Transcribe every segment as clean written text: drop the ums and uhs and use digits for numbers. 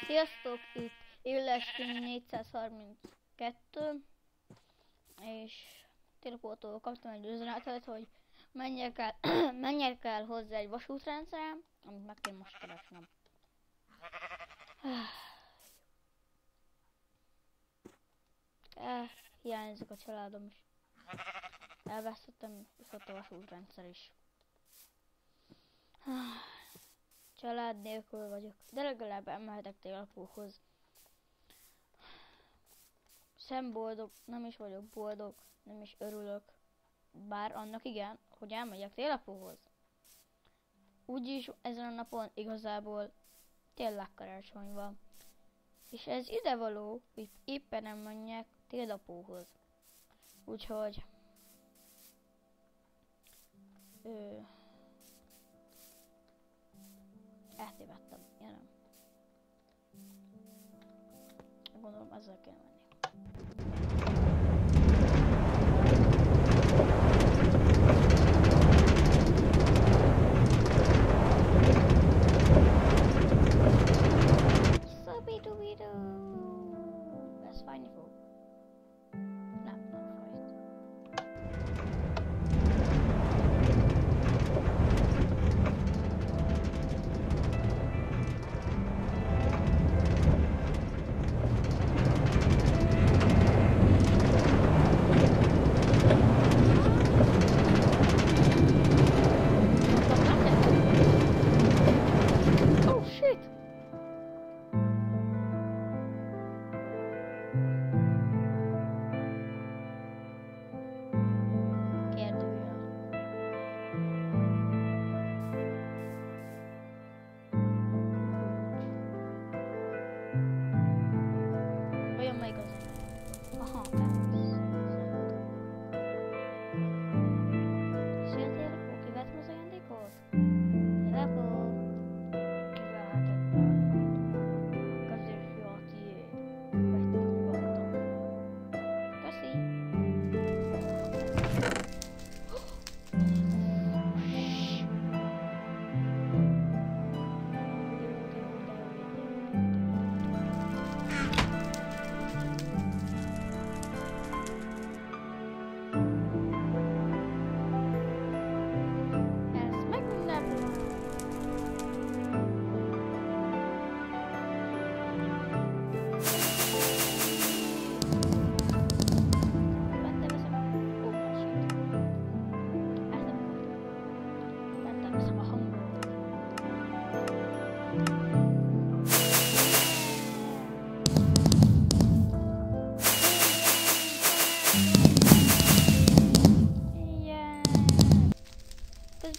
Sziasztok, itt Illeskin 432, és Tilapótól kaptam egy üzenetet, hogy menjek el hozzá egy vasútrendszeren, amit meg kell most keresnem. Hiányzik a családom is. Elvesztettem, és ott a vasútrendszer is. Család nélkül vagyok, de legalább elmehetek Télapóhoz. Sem boldog, nem is vagyok boldog, nem is örülök. Bár annak igen, hogy elmegyek Télapóhoz. Úgyis ezen a napon igazából tényleg karácsony van. És ez idevaló, hogy éppen nem menjek Télapóhoz. Úgyhogy... eltévedtem, jelen. Gondolom ezzel kell menni. Szabidubidú! Ez fájni fog. Nem fájt.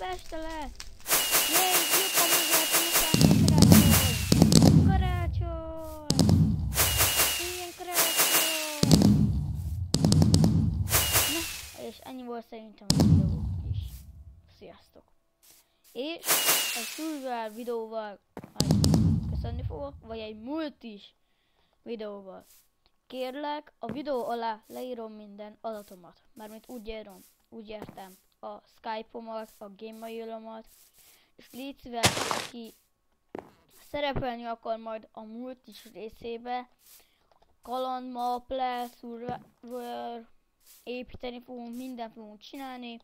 Este le! Jéj, jobban meglátom a karácsony! Ilyen karácsony! Na, és ennyi volt szerintem a videó is. Sziasztok! És egy survival videóval köszönni fogok, vagy egy multis videóval. Kérlek, a videó alá leírom minden adatomat. Mármint úgy értem. A Skype-omat, a Gmail-omat, és légy szíves, aki szerepelni akar majd a multis részébe, kalandmap lesz, survivor, építeni fogunk, mindent fogunk csinálni,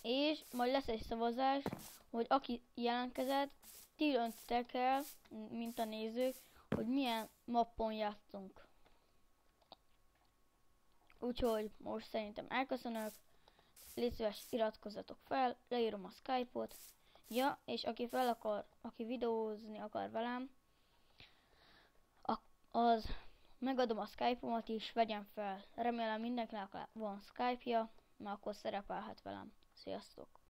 és majd lesz egy szavazás, hogy aki jelentkezett, ti döntitek el, mint a nézők, hogy milyen mappon játszunk. Úgyhogy most szerintem elköszönök. Légy szíves, iratkozzatok fel, leírom a Skype-ot. Ja, és aki videózni akar velem, az megadom a Skype-omat is, vegyem fel. Remélem mindenkinek van Skype-ja, mert akkor szerepelhet velem. Sziasztok!